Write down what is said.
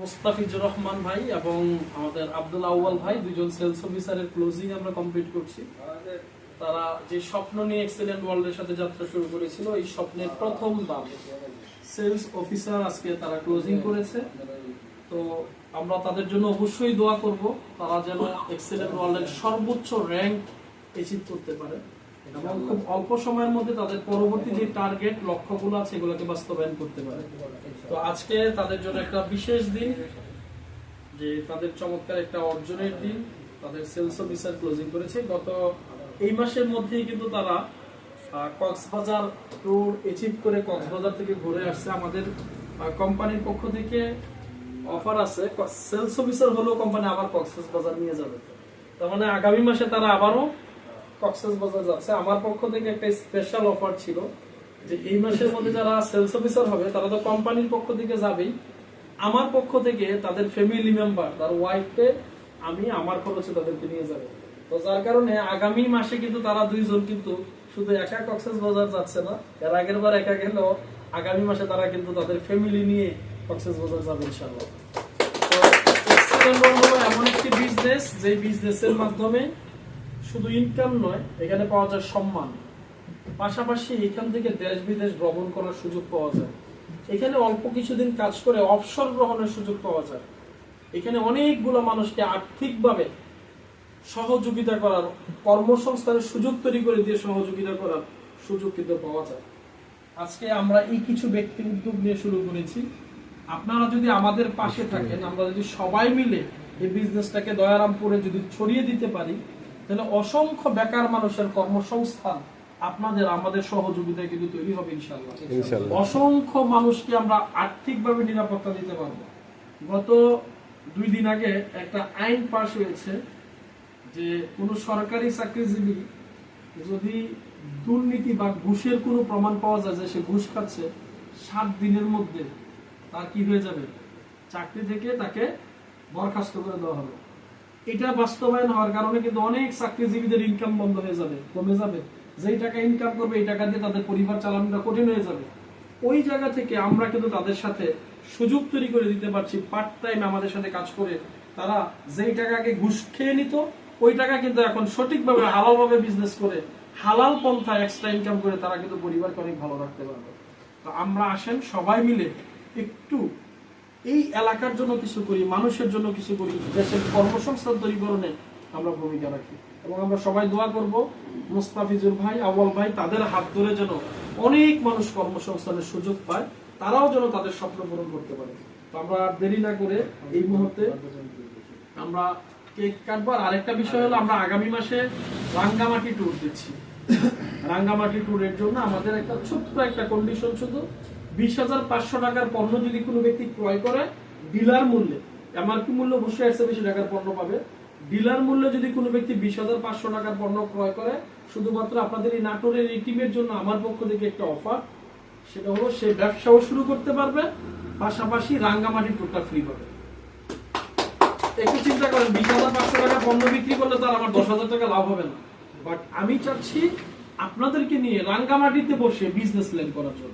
মুস্তাফিজুর রহমান ভাই এবং আমাদের আব্দুল আউয়াল ভাই দুজন সেলস অফিসারের ক্লোজিং আমরা কমপ্লিট করছি। তারা যে স্বপ্ন নিয়ে এক্সেলেন্ট ওয়ার্ল্ডের সাথে যাত্রা শুরু করেছিল, এই স্বপ্নের প্রথম ধাপ সেলস অফিসার আজকে তারা ক্লোজিং করেছে। তো আমরা তাদের জন্য অবশ্যই দোয়া করব, তারা যেন এক্সেলেন্ট ওয়ার্ল্ডের সর্বোচ্চ র্যাঙ্ক অ্যাচিভ করতে পারে এবং খুব অল্প সময়ের মধ্যে তাদের পরবর্তী যে টার্গেট লক্ষ্যগুলো আছে এগুলোকে বাস্তবায়ন করতে পারে। তো আজকে তাদের জন্য একটা বিশেষ দিন, যে তাদের চমৎকার একটা অর্জনের দিন। তাদের সেলস অফিসার ক্লোজিং করেছে গত এই মাসের মধ্যেই, কিন্তু তারা কক্সবাজার ট্যুর অ্যাচিভ করে কক্সবাজার থেকে ঘুরে আসছে। আমাদের কোম্পানির পক্ষ থেকে অফার আছে, সেলস অফিসার হলেও কোম্পানি আবার কক্সবাজার নিয়ে যাবে। তার মানে আগামী মাসে তারা আবারও কক্সবাজার যাচ্ছে। আমার পক্ষ থেকে একটা স্পেশাল অফার ছিল যে এই মাসের মধ্যে যারা সেলস অফিসার হবে তারা তো কোম্পানির পক্ষ থেকে যাবেই, আমার পক্ষ থেকে তাদের ফ্যামিলি মেম্বার, তার ওয়াইফকে আমি আমার খরচে তাদেরকে নিয়ে যাব। তো যার কারণে আগামী মাসে কিন্তু তারা দুইজন কিন্তু শুধু একা কক্সবাজার যাচ্ছে না, এর আগের বার একা গেলেও আগামী মাসে তারা কিন্তু তাদের ফ্যামিলি নিয়ে কক্সবাজার যাবে ইনশাআল্লাহ। তো এক্সেলেন্ট হলো এমন একটি বিজনেস, যে বিজনেসের মাধ্যমে শুধু ইনকাম নয়, এখানে পাওয়া যায় সম্মান, পাশাপাশি এখান থেকে দেশ বিদেশ ভ্রমণ করার সুযোগ পাওয়া যায়। এখানে অল্প কিছুদিন কাজ করে অবসর গ্রহণের সুযোগ পাওয়া যায়। এখানে অনেকগুলো মানুষকে আর্থিকভাবে সহযোগিতা করার, কর্মসংস্থানের সুযোগ তৈরি করে দিয়ে সহযোগিতা করার সুযোগ কিন্তু পাওয়া যায়। আজকে আমরা এই কিছু ব্যক্তি উদ্যোগ নিয়ে শুরু করেছি। আপনারা যদি আমাদের পাশে থাকেন, আমরা যদি সবাই মিলে এই বিজনেসটাকে দয়ারামপুরে যদি ছড়িয়ে দিতে পারি, তাহলে অসংখ্য বেকার মানুষের কর্মসংস্থান আপনাদের আমাদের সহযোগিতায় কিন্তু তৈরি হবে ইনশাআল্লাহ। অসংখ্য মানুষকে আমরা আর্থিকভাবে নিরাপত্তা দিতে পারবো। গত 2 দিন আগে একটা আইন পাশ হয়েছে যে কোনো সরকারি চাকরিজীবী যদি দুর্নীতি বা ঘুষের কোনো প্রমাণ পাওয়া যায় যে সে ঘুষ খাচ্ছে, 7 দিনের মধ্যে তার কি হয়ে যাবে, চাকরি থেকে তাকে বরখাস্ত করে দেওয়া হবে। এটা বাস্তবায়ন হওয়ার কারণে কিন্তু অনেক চাকরিজীবীদের ইনকাম বন্ধ হয়ে যাবে, কমে যাবে। যেই টাকা ইনকাম করবে এই টাকা দিয়ে তাদের পরিবার চালানোটা কঠিন হয়ে যাবে। ওই জায়গা থেকে আমরা কিন্তু তাদের সাথে সুযোগ তৈরি করে দিতে পারছি। পার্ট টাইম আমাদের সাথে কাজ করে তারা যেই টাকাকে ঘুষ খেয়ে নিত, ওই টাকা কিন্তু এখন সঠিকভাবে হালালভাবে বিজনেস করে হালাল পন্থা এক্সট্রা ইনকাম করে তারা কিন্তু পরিবারকে অনেক ভালো রাখতে পারবে। তো আমরা আসেন সবাই মিলে একটু এই এলাকার জন্য কিছু করি, মানুষের জন্য কিছু করি, দেশের কর্মসংস্থান তৈরিকরণে আমরা ভূমিকা রাখি। এবং আমরা সবাই দোয়া করব মুস্তাফিজুর ভাই, আউয়াল ভাই, তাদের হাত ধরে যেন অনেক মানুষ কর্মসংস্থানের সুযোগ পায়, তারাও যেন তাদের স্বপ্ন পূরণ করতে পারে। তো আমরা দেরি না করে এই মুহূর্তে আমরা কেক কাটবো। আর আরেকটা বিষয় হলো, আমরা আগামী মাসে রাঙ্গামাটি ট্যুর দিচ্ছি। রাঙ্গামাটি ট্যুরের জন্য আমাদের একটা ছোট্ট একটা কন্ডিশন, শুধু 20,500 টাকার পণ্য যদি কোনো ব্যক্তি ক্রয় করে ডিলার মূল্যে, এমআরপি মূল্য অবশ্যই 120 টাকার পণ্য পাবে। ডিলার মূল্যে যদি কোনো ব্যক্তি 20,500 টাকার পণ্য ক্রয় করে, শুধুমাত্র আপনাদের এই নাটোরের এই টিমের জন্য আমার পক্ষ থেকে একটা অফার, সেটা হলো সে ব্যবসাও শুরু করতে পারবে, পাশাপাশি রাঙ্গামাটি ট্যুরটা ফ্রি পাবে। একটু চিন্তা করেন, 20,500 টাকার পণ্য বিক্রি করলে তার আমার 10,000 টাকা লাভ হবে না, বাট আমি চাচ্ছি আপনাদেরকে নিয়ে রাঙ্গামাটিতে বসে বিজনেস প্ল্যান করার জন্য।